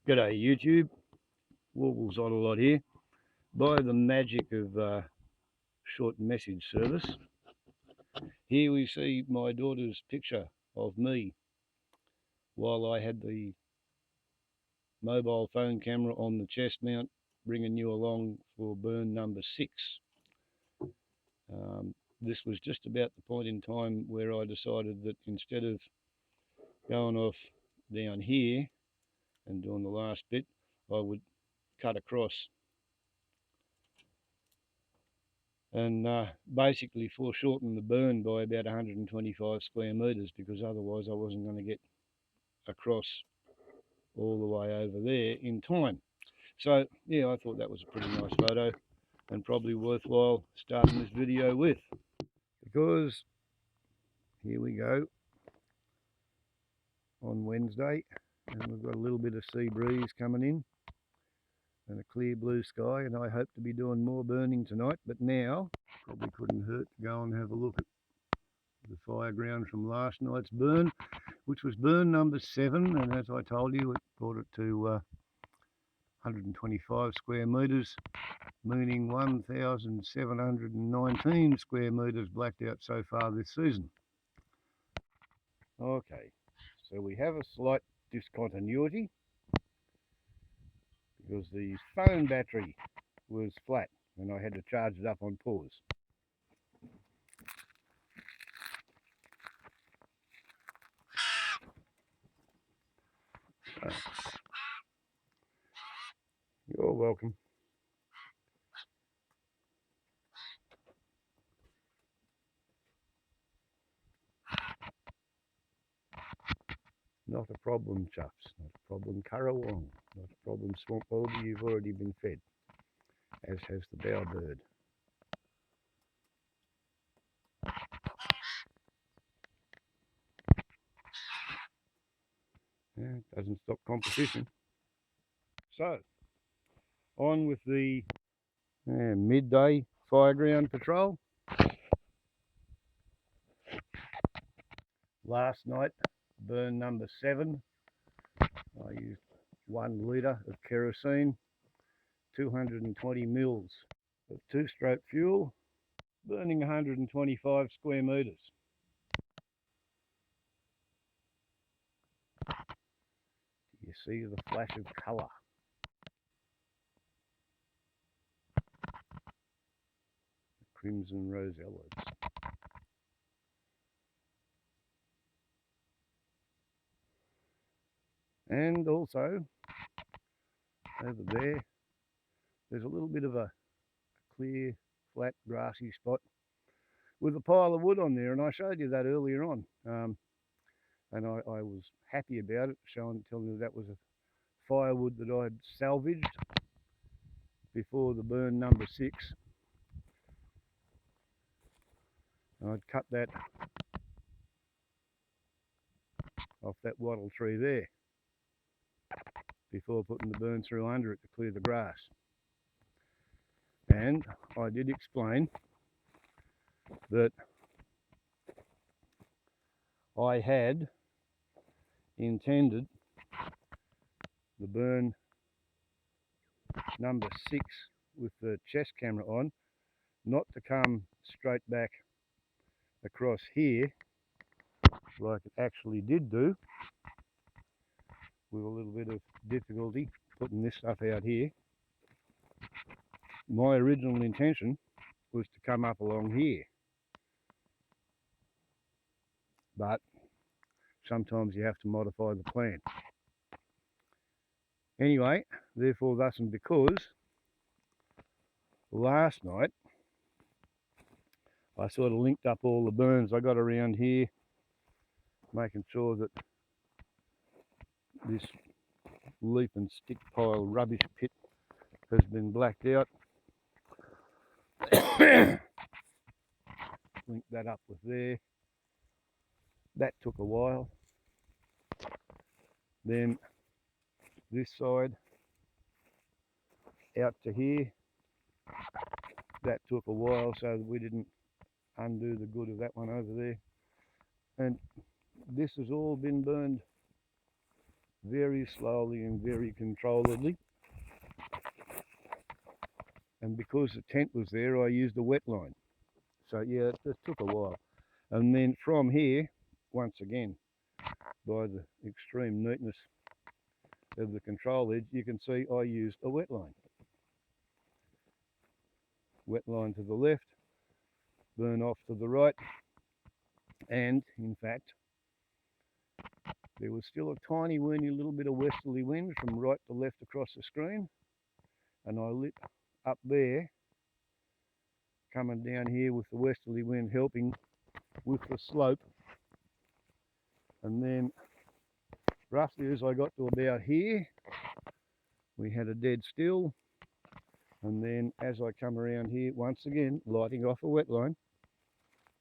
G'day YouTube, Warbles on a lot here. By the magic of short message service, here we see my daughter's picture of me while I had the mobile phone camera on the chest mount, bringing you along for burn number 6. This was just about the point in time where I decided that instead of going off down here and doing the last bit, I would cut across and basically foreshorten the burn by about 125 square metres, because otherwise I wasn't going to get across all the way over there in time. So yeah, I thought that was a pretty nice photo and probably worthwhile starting this video with, because here we go on Wednesday and we've got a little bit of sea breeze coming in and a clear blue sky, and I hope to be doing more burning tonight. But now probably couldn't hurt to go and have a look at the Fireground from last night's burn, which was burn number 7, and as I told you, it brought it to 125 square metres, meaning 1,719 square metres blacked out so far this season. Okay, so we have a slight discontinuity because the phone battery was flat and I had to charge it up on pause. So, you're welcome. Not a problem, Chuffs. Not a problem, Currawong. Not a problem, Swamp Alder. You've already been fed, as has the bowerbird. Yeah, it doesn't stop competition. So, on with the midday Fireground patrol. Last night, burn number 7. I used 1 litre of kerosene, 220 mils of 2-stroke fuel, burning 125 square metres. You see the flash of colour. The crimson rosellas. And also, over there, there's a little bit of a clear, flat, grassy spot with a pile of wood on there, and I showed you that earlier on. And I was happy about it, telling you that was a firewood that I'd salvaged before the burn number 6. And I'd cut that off that wattle tree there before putting the burn through under it to clear the grass. And I did explain that I had intended the burn number 6 with the chest camera on not to come straight back across here like it actually did do, with a little bit of difficulty putting this stuff out here. My original intention was to come up along here, but sometimes you have to modify the plan. Anyway, therefore, thus and because, last night I sort of linked up all the burns I got around here, making sure that this leaf and stick pile rubbish pit has been blacked out. Link that up with there. That took a while. Then this side out to here, that took a while so that we didn't undo the good of that one over there. And this has all been burned very slowly and very controlledly. And because the tent was there, I used a wet line. So yeah, it just took a while. And then from here, once again, by the extreme neatness of the control edge, you can see I used a wet line. Wet line to the left, burn off to the right, and in fact, there was still a tiny weeny little bit of westerly wind from right to left across the screen, and I lit up there, coming down here with the westerly wind helping with the slope, and then roughly as I got to about here, we had a dead still, and then as I come around here, once again, lighting off a wet line,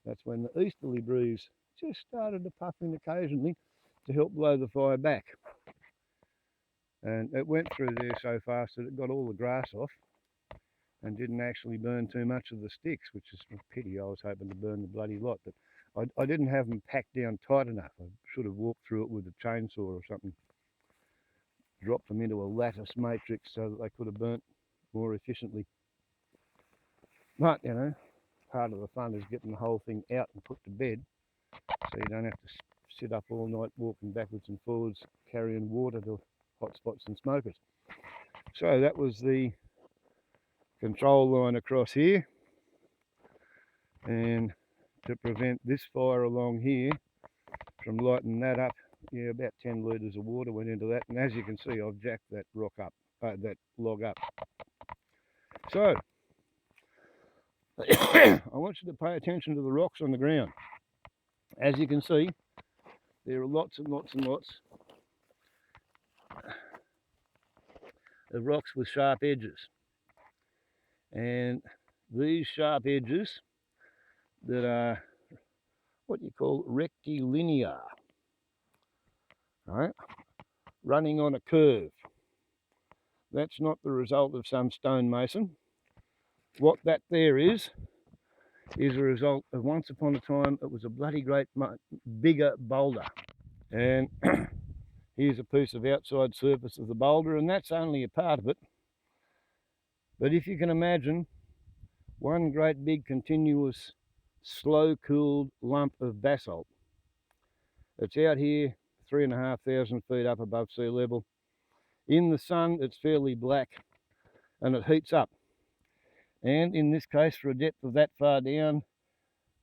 that's when the easterly breeze just started to puff in occasionally to help blow the fire back. And it went through there so fast that it got all the grass off and didn't actually burn too much of the sticks, which is a pity. I was hoping to burn the bloody lot, but I didn't have them packed down tight enough. I should have walked through it with a chainsaw or something, dropped them into a lattice matrix so that they could have burnt more efficiently. But, you know, part of the fun is getting the whole thing out and put to bed so you don't have to sit up all night walking backwards and forwards carrying water to hot spots and smokers. So that was the control line across here, and to prevent this fire along here from lighting that up, yeah, about 10 litres of water went into that, and as you can see, I've jacked that rock up, that log up. So I want you to pay attention to the rocks on the ground. As you can see, there are lots and lots and lots of rocks with sharp edges, and these sharp edges that are what you call rectilinear, right, running on a curve. That's not the result of some stonemason. What that there is a result of once upon a time it was a bloody great bigger boulder, and here's a piece of outside surface of the boulder, and that's only a part of it. But if you can imagine one great big continuous slow cooled lump of basalt, it's out here 3,500 feet up above sea level. In the sun it's fairly black and it heats up, and in this case for a depth of that far down,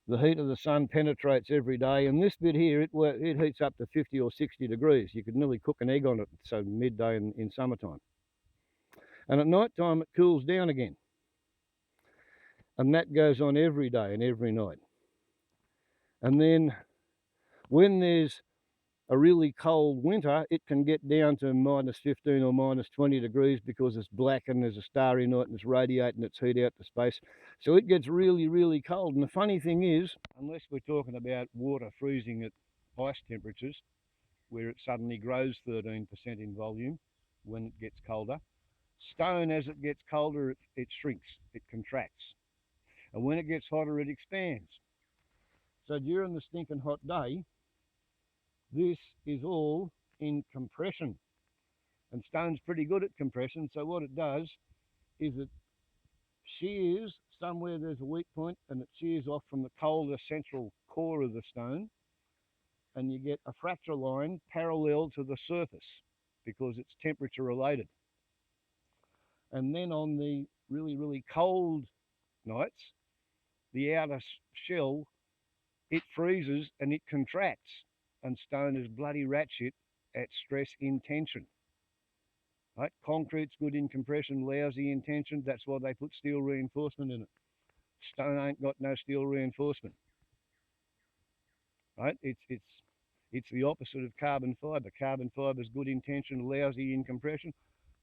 the heat of the sun penetrates every day, and this bit here, it heats up to 50 or 60 degrees. You could nearly cook an egg on it, so midday in summertime. And at night time it cools down again, and that goes on every day and every night. And then when there's a really cold winter, it can get down to minus 15 or minus 20 degrees because it's black and there's a starry night and it's radiating its heat out to space. So it gets really, really cold. And the funny thing is, unless we're talking about water freezing at ice temperatures, where it suddenly grows 13% in volume when it gets colder, stone, as it gets colder, it shrinks, it contracts. And when it gets hotter, it expands. So during the stinking hot day, this is all in compression, and stone's pretty good at compression. So what it does is it shears somewhere there's a weak point, and it shears off from the colder central core of the stone, and you get a fracture line parallel to the surface because it's temperature related. And then on the really, really cold nights, the outer shell, it freezes and it contracts, and stone is bloody ratchet at stress in tension. Right? Concrete's good in compression, lousy in tension. That's why they put steel reinforcement in it. Stone ain't got no steel reinforcement. Right? It's the opposite of carbon fibre. Carbon fibre's good in tension, lousy in compression.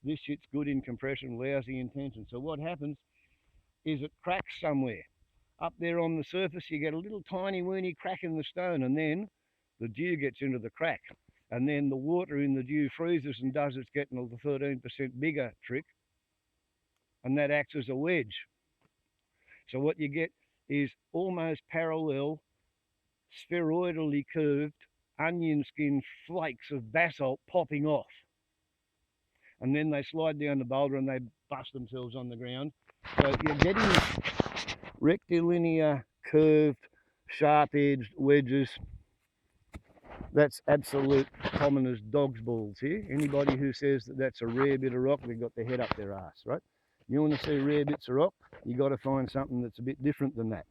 This shit's good in compression, lousy in tension. So what happens is it cracks somewhere. Up there on the surface, you get a little tiny weeny crack in the stone, and then the dew gets into the crack, and then the water in the dew freezes and does its getting the 13% bigger trick, and that acts as a wedge. So what you get is almost parallel, spheroidally curved onion skin flakes of basalt popping off. And then they slide down the boulder and they bust themselves on the ground. So you're getting rectilinear, curved, sharp-edged wedges. That's absolute common as dog's balls here. Anybody who says that that's a rare bit of rock, they've got their head up their ass, right? You want to see rare bits of rock, you got to find something that's a bit different than that.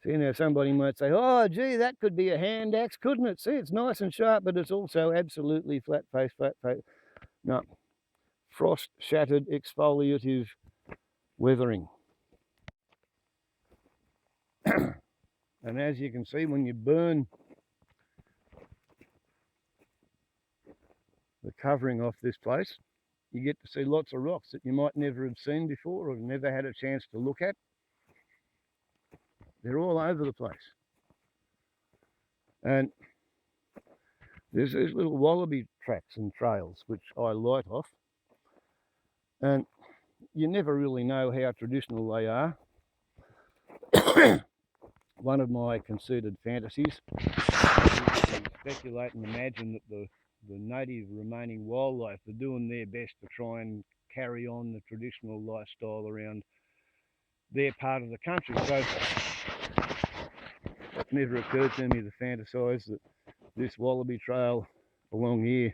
See, now somebody might say, oh, gee, that could be a hand axe, couldn't it? See, it's nice and sharp, but it's also absolutely flat face. No, frost shattered exfoliative weathering. And as you can see, when you burn the covering off this place, you get to see lots of rocks that you might never have seen before or never had a chance to look at. They're all over the place. And there's these little wallaby tracks and trails which I light off. And you never really know how traditional they are. One of my concerted fantasies is to speculate and imagine that the native remaining wildlife are doing their best to try and carry on the traditional lifestyle around their part of the country. So it never occurred to me to fantasise that this wallaby trail along here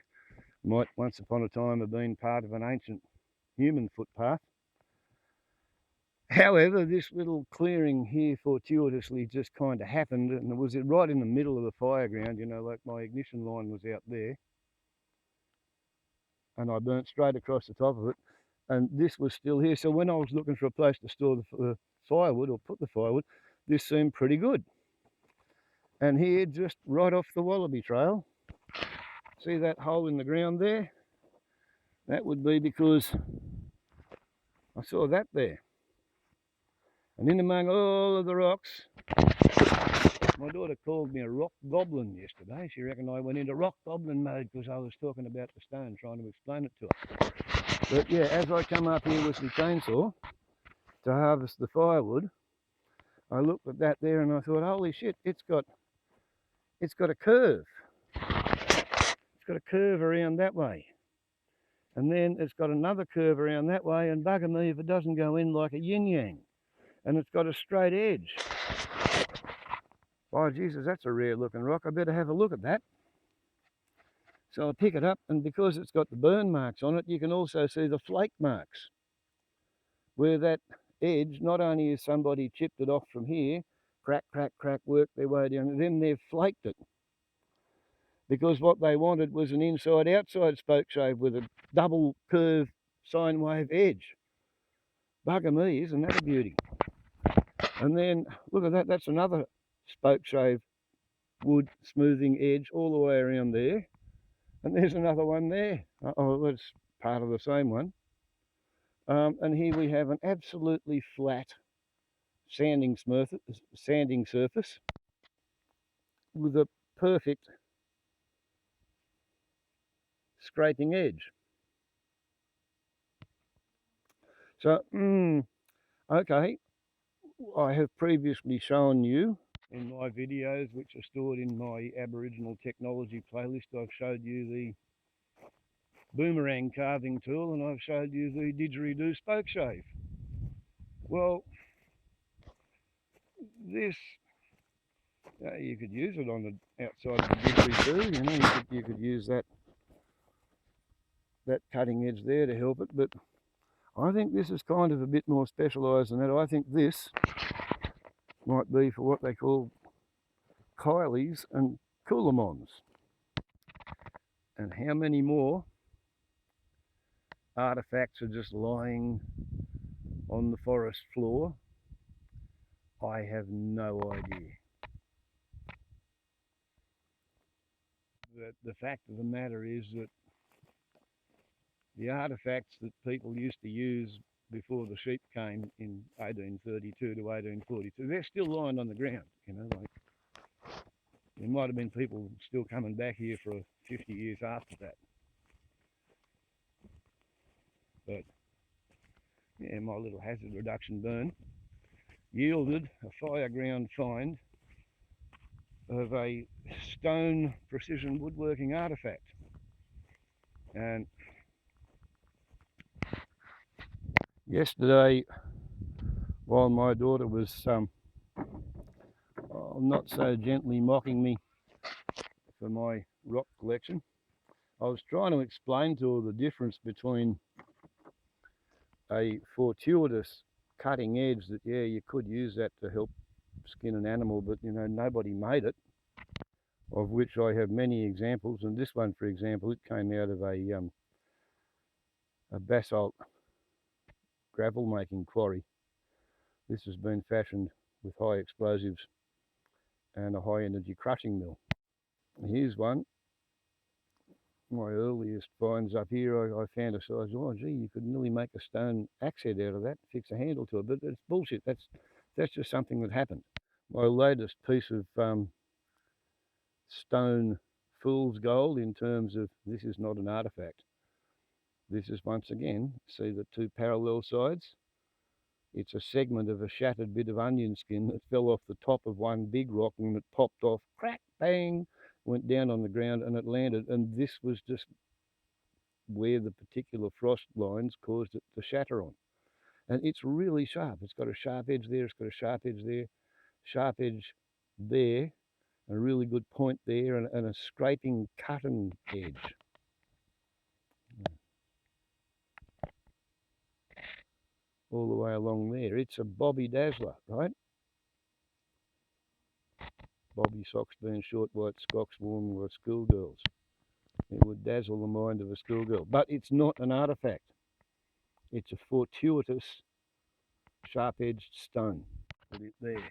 might once upon a time have been part of an ancient human footpath. However, this little clearing here fortuitously just kind of happened, and it was right in the middle of the Fireground, you know, like my ignition line was out there, and I burnt straight across the top of it, and this was still here. So when I was looking for a place to store the firewood or put the firewood, this seemed pretty good. And here, just right off the wallaby trail, see that hole in the ground there? That would be because I saw that there. And in among all of the rocks, my daughter called me a rock goblin yesterday. She reckoned I went into rock goblin mode because I was talking about the stone, trying to explain it to her. But yeah, as I come up here with the chainsaw to harvest the firewood, I looked at that there and I thought, holy shit, it's got a curve. It's got a curve around that way. And then it's got another curve around that way, and bugger me if it doesn't go in like a yin-yang. And it's got a straight edge. Oh, Jesus, that's a rare looking rock. I better have a look at that. So I pick it up, and because it's got the burn marks on it, you can also see the flake marks, where that edge, not only has somebody chipped it off from here, crack, crack, crack, worked their way down, and then they've flaked it. Because what they wanted was an inside-outside spoke shave with a double curve sine wave edge. Bugger me, isn't that a beauty? And then, look at that, that's another spoke shave wood smoothing edge all the way around there. And there's another one there. Oh, that's part of the same one. And here we have an absolutely flat sanding surface with a perfect scraping edge. So, okay, I have previously shown you in my videos, which are stored in my Aboriginal technology playlist, I've showed you the boomerang carving tool and I've showed you the didgeridoo spoke shave. Well, this, you could use it on the outside of the didgeridoo, you know, you could use that cutting edge there to help it, but I think this is kind of a bit more specialised than that. I think this might be for what they call Kylies and Coolamons. And how many more artefacts are just lying on the forest floor, I have no idea. The fact of the matter is that the artefacts that people used to use before the sheep came in 1832 to 1842, they're still lying on the ground, you know, like there might have been people still coming back here for 50 years after that. But yeah, my little hazard reduction burn yielded a Fireground find of a stone precision woodworking artefact. And yesterday, while my daughter was not so gently mocking me for my rock collection, I was trying to explain to her the difference between a fortuitous cutting edge that, yeah, you could use that to help skin an animal, but you know, nobody made it, of which I have many examples. And this one, for example, it came out of a basalt gravel making quarry. This has been fashioned with high explosives and a high energy crushing mill. Here's one, my earliest finds up here. I fantasised, oh gee, you could nearly make a stone axe head out of that, fix a handle to it, but it's bullshit. That's just something that happened. My latest piece of stone fool's gold in terms of this is not an artefact. This is, once again, see the two parallel sides? It's a segment of a shattered bit of onion skin that fell off the top of one big rock and it popped off, crack, bang, went down on the ground and it landed. And this was just where the particular frost lines caused it to shatter on. And it's really sharp. It's got a sharp edge there, it's got a sharp edge there, sharp edge there, a really good point there, and a scraping cutting edge. All the way along there. It's a Bobby Dazzler, right? Bobby socks being short white socks worn by schoolgirls. It would dazzle the mind of a schoolgirl. But it's not an artefact. It's a fortuitous, sharp-edged stone. Put it there.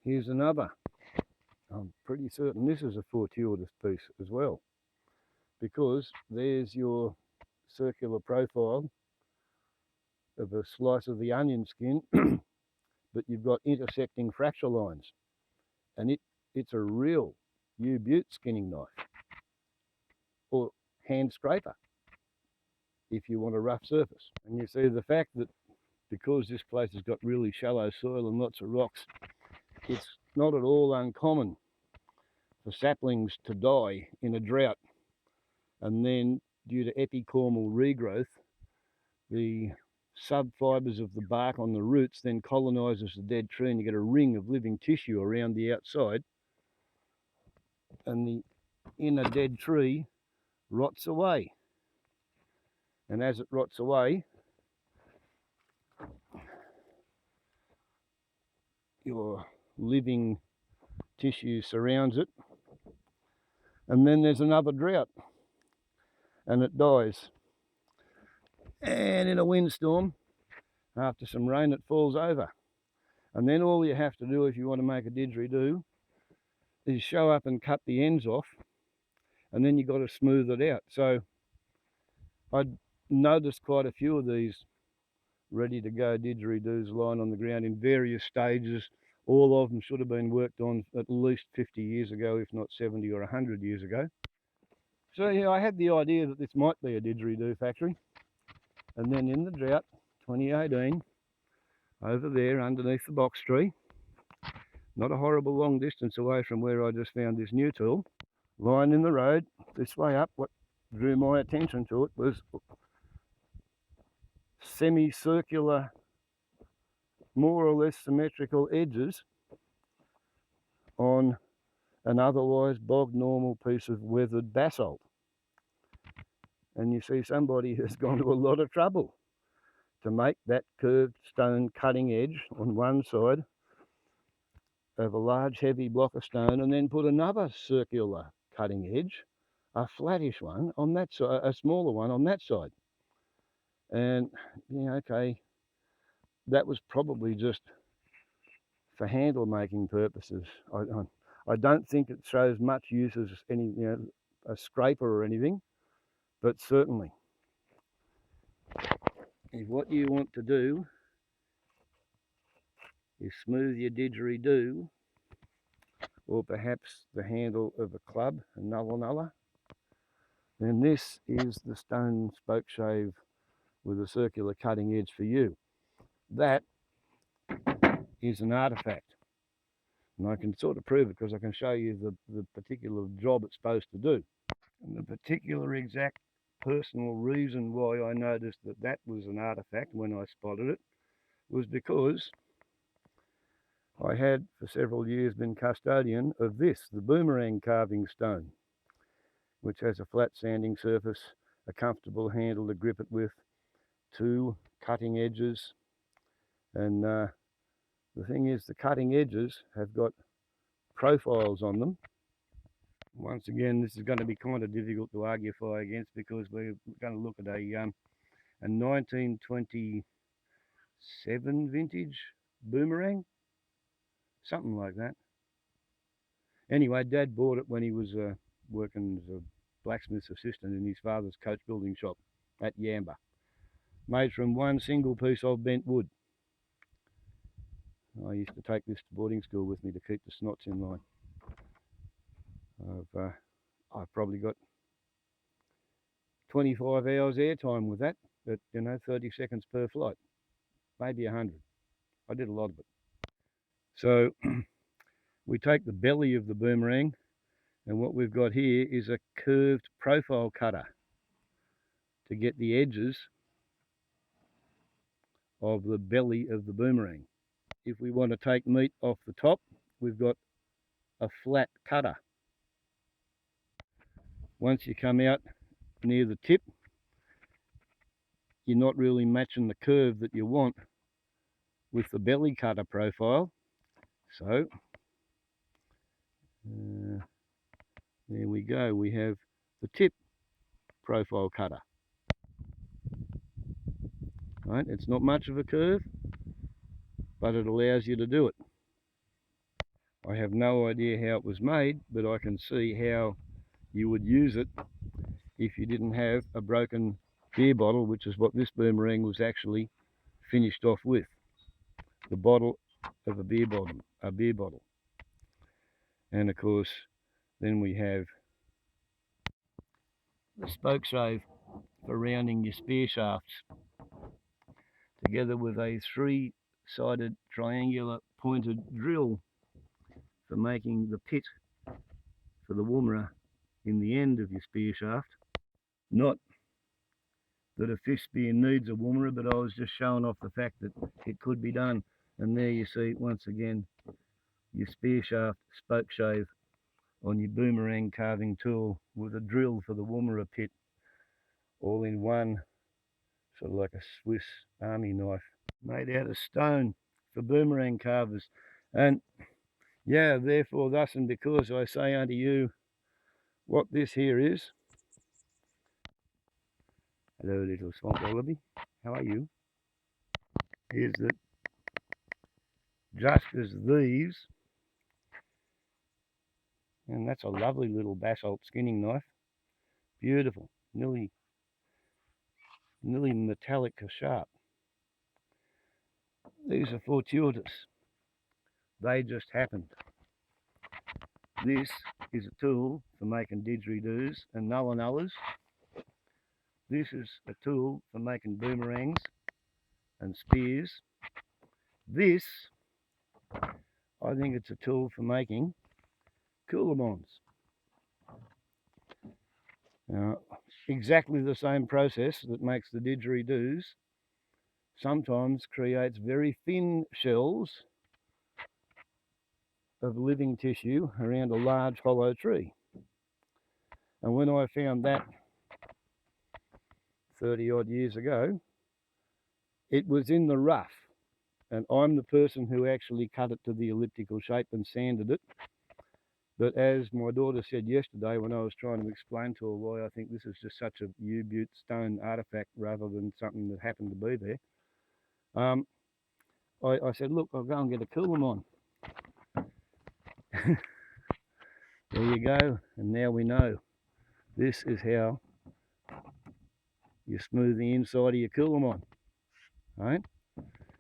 Here's another. I'm pretty certain this is a fortuitous piece as well, because there's your circular profile of a slice of the onion skin, but you've got intersecting fracture lines, and it's a real U-Butte skinning knife or hand scraper if you want a rough surface. And you see the fact that because this place has got really shallow soil and lots of rocks, it's not at all uncommon for saplings to die in a drought, and then due to epicormal regrowth, the subfibers of the bark on the roots then colonises the dead tree, and you get a ring of living tissue around the outside, and the inner dead tree rots away. And as it rots away, your living tissue surrounds it, and then there's another drought and it dies. And in a windstorm, after some rain, it falls over. And then all you have to do if you want to make a didgeridoo is show up and cut the ends off, and then you've got to smooth it out. So I noticed quite a few of these ready to go didgeridoos lying on the ground in various stages. All of them should have been worked on at least 50 years ago, if not 70 or 100 years ago. So yeah, I had the idea that this might be a didgeridoo factory. And then in the drought, 2018, over there underneath the box tree, not a horrible long distance away from where I just found this new tool, lying in the road, this way up, what drew my attention to it was semicircular, more or less symmetrical edges on an otherwise bog normal piece of weathered basalt. And you see somebody has gone to a lot of trouble to make that curved stone cutting edge on one side of a large heavy block of stone, and then put another circular cutting edge, a flattish one on that side, a smaller one on that side. And yeah, okay, that was probably just for handle making purposes. I don't think it shows much use as any, you know, a scraper or anything, but certainly if what you want to do is smooth your didgeridoo, or perhaps the handle of a club, a nulla, then this is the stone spoke shave with a circular cutting edge for you. That is an artefact. And I can sort of prove it because I can show you the particular job it's supposed to do. And the particular exact personal reason why I noticed that that was an artefact when I spotted it was because I had for several years been custodian of this, the boomerang carving stone, which has a flat sanding surface, a comfortable handle to grip it with, 2 cutting edges, and the thing is the cutting edges have got profiles on them. Once again, this is going to be kind of difficult to argufy against because we're going to look at a 1927 vintage boomerang, something like that. Anyway, Dad bought it when he was working as a blacksmith's assistant in his father's coach building shop at Yamba. Made from one single piece of bent wood. I used to take this to boarding school with me to keep the snots in line. I've probably got 25 hours airtime with that, at 30 seconds per flight, maybe 100. I did a lot of it. So we take the belly of the boomerang, and what we've got here is a curved profile cutter to get the edges of the belly of the boomerang. If we want to take meat off the top, we've got a flat cutter. Once you come out near the tip, you're not really matching the curve that you want with the belly cutter profile. So there we go, we have the tip profile cutter. Right, it's not much of a curve, but it allows you to do it. I have no idea how it was made, but I can see how you would use it if you didn't have a broken beer bottle, which is what this boomerang was actually finished off with. The bottle of a beer bottle. And of course, then we have the spoke shave for rounding your spear shafts, together with a 3-sided triangular pointed drill for making the pit for the woomerer in the end of your spear shaft. Not that a fish spear needs a woomerer, but I was just showing off the fact that it could be done. And there you see, once again, your spear shaft spoke shave on your boomerang carving tool with a drill for the woomerer pit, all in one, sort of like a Swiss army knife, made out of stone for boomerang carvers. And yeah, therefore, thus and because I say unto you, what this here is. Hello, little swamp wallaby. How are you? Is that just as these, and that's a lovely little basalt skinning knife, beautiful, nearly metallic sharp. These are fortuitous. They just happened. This is a tool for making didgeridoos and nulla nullas. This is a tool for making boomerangs and spears. This, I think it's a tool for making coolamons. Now, exactly the same process that makes the didgeridoos sometimes creates very thin shells of living tissue around a large hollow tree. And when I found that 30 odd years ago, it was in the rough, and I'm the person who actually cut it to the elliptical shape and sanded it. But as my daughter said yesterday when I was trying to explain to her why I think this is just such a U-Butte stone artefact rather than something that happened to be there, I said, look, I'll go and get a coolamon. There you go, and now we know. This is how you smooth the inside of your coolamon, right?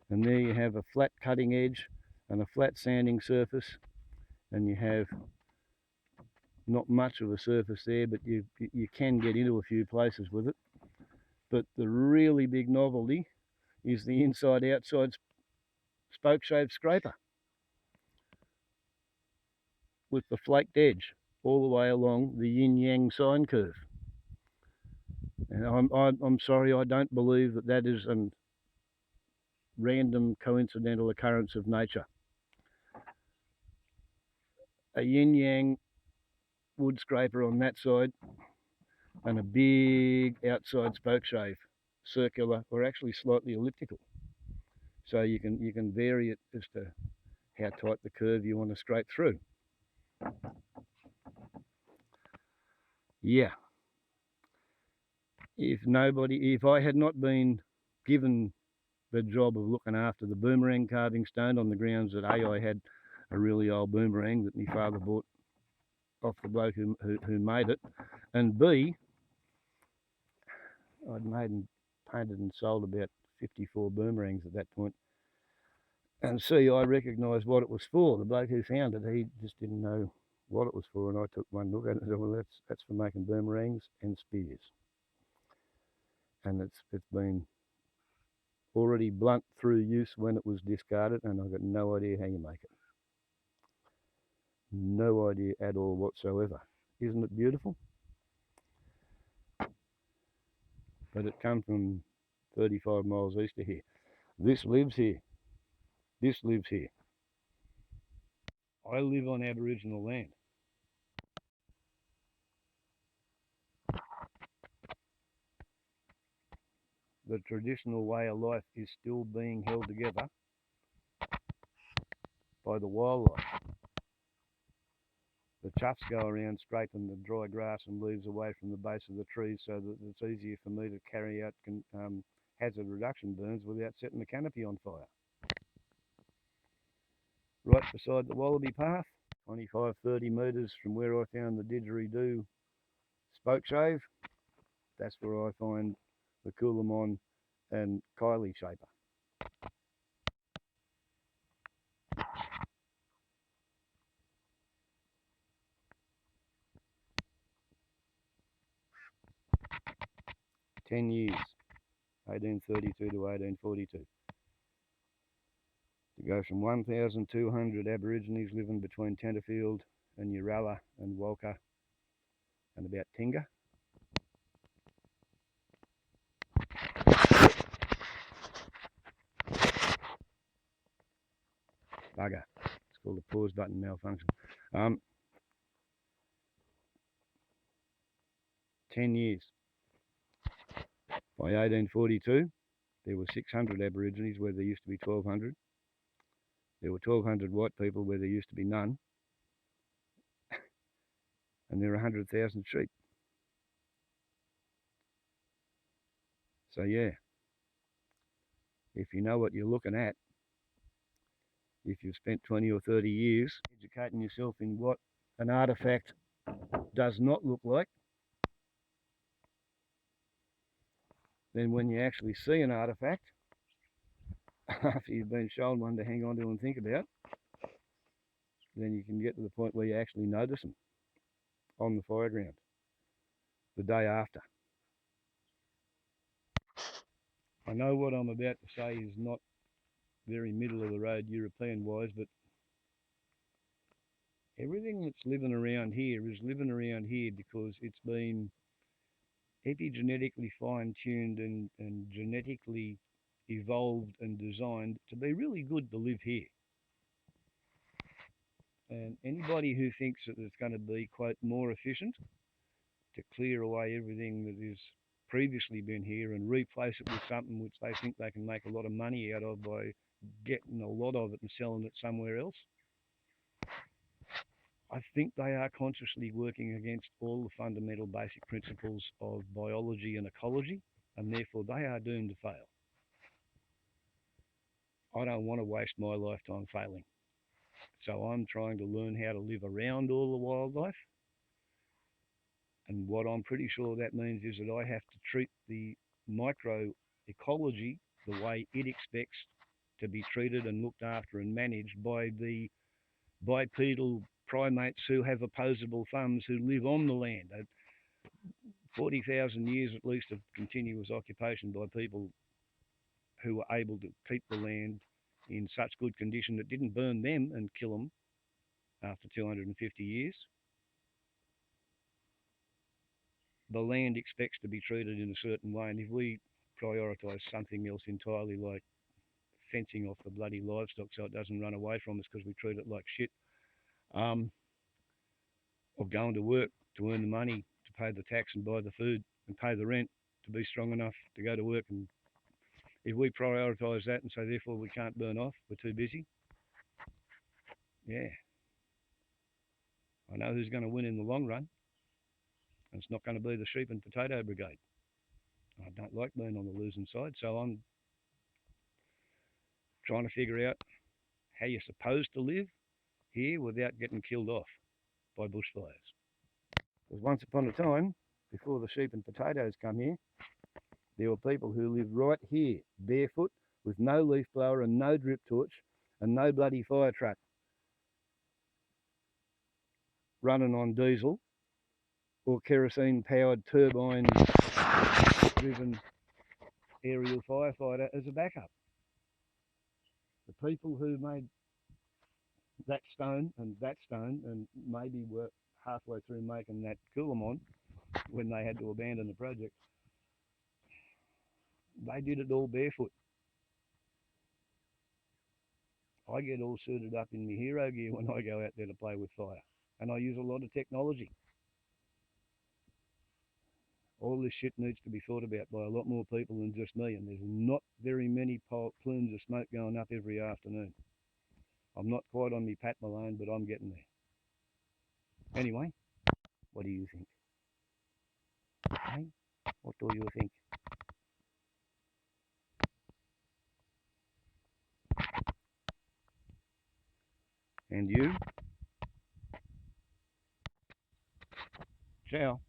And there you have a flat cutting edge and a flat sanding surface, and you have not much of a surface there, but you can get into a few places with it. But the really big novelty is the inside-outside spokeshave scraper with the flaked edge all the way along the yin-yang sine curve. And I'm sorry, I don't believe that that is a random coincidental occurrence of nature. A yin-yang wood scraper on that side and a big outside spokeshave, circular or actually slightly elliptical. So you can vary it as to how tight the curve you want to scrape through. Yeah. If I had not been given the job of looking after the boomerang carving stone on the grounds that A, I had a really old boomerang that my father bought off the bloke who made it, and B, I'd made and painted and sold about 54 boomerangs at that point. And C, I recognised what it was for. The bloke who found it, he just didn't know what it was for, and I took one look at it and said, well, that's for making boomerangs and spears. And it's been already blunt through use when it was discarded, and I've got no idea how you make it. No idea at all whatsoever. Isn't it beautiful? But it comes from 35 miles east of here. This lives here. This lives here. I live on Aboriginal land. The traditional way of life is still being held together by the wildlife. The choughs go around scraping the dry grass and leaves away from the base of the trees so that it's easier for me to carry out hazard reduction burns without setting the canopy on fire. Right beside the wallaby path, 25-30 metres from where I found the didgeridoo spokeshave, that's where I find the Coolamon and Kylie shaper. "10 years, 1832 to 1842. To go from 1,200 Aborigines living between Tenterfield and Uralla and Walker and about Tinga. Bugger. It's called a pause button malfunction. 10 years. By 1842, there were 600 Aborigines where there used to be 1,200. There were 1,200 white people where there used to be none. And there are 100,000 sheep. So yeah, if you know what you're looking at, if you've spent 20 or 30 years educating yourself in what an artefact does not look like, then when you actually see an artefact, after you've been shown one to hang on to and think about, then you can get to the point where you actually notice them on the Fireground the day after. I know what I'm about to say is not very middle of the road European wise, but everything that's living around here is living around here because it's been epigenetically fine-tuned and genetically evolved and designed to be really good to live here. And anybody who thinks that it's going to be, quote, more efficient to clear away everything that has previously been here and replace it with something which they think they can make a lot of money out of by getting a lot of it and selling it somewhere else, I think they are consciously working against all the fundamental basic principles of biology and ecology, and therefore they are doomed to fail. I don't want to waste my lifetime failing. So I'm trying to learn how to live around all the wildlife. And what I'm pretty sure that means is that I have to treat the microecology the way it expects to be treated and looked after and managed by the bipedal primates who have opposable thumbs who live on the land. 40,000 years at least of continuous occupation by people who were able to keep the land in such good condition that didn't burn them and kill them after 250 years. The land expects to be treated in a certain way, and if we prioritise something else entirely, like fencing off the bloody livestock so it doesn't run away from us because we treat it like shit, or going to work to earn the money to pay the tax and buy the food and pay the rent to be strong enough to go to work, and if we prioritise that and say therefore we can't burn off, we're too busy, yeah, I know who's going to win in the long run, and it's not going to be the sheep and potato brigade. I don't like being on the losing side, so I'm trying to figure out how you're supposed to live here without getting killed off by bushfires. Because once upon a time, before the sheep and potatoes come here, there were people who lived right here, barefoot, with no leaf blower and no drip torch and no bloody fire truck running on diesel or kerosene-powered turbine-driven aerial firefighter as a backup. The people who made that stone and maybe were halfway through making that Coolamon when they had to abandon the project, they did it all barefoot. I get all suited up in my hero gear when I go out there to play with fire, and I use a lot of technology. All this shit needs to be thought about by a lot more people than just me, and there's not very many plumes of smoke going up every afternoon. I'm not quite on me Pat Malone, but I'm getting there. Anyway, what do you think? Hey, what do you think? And you? Ciao.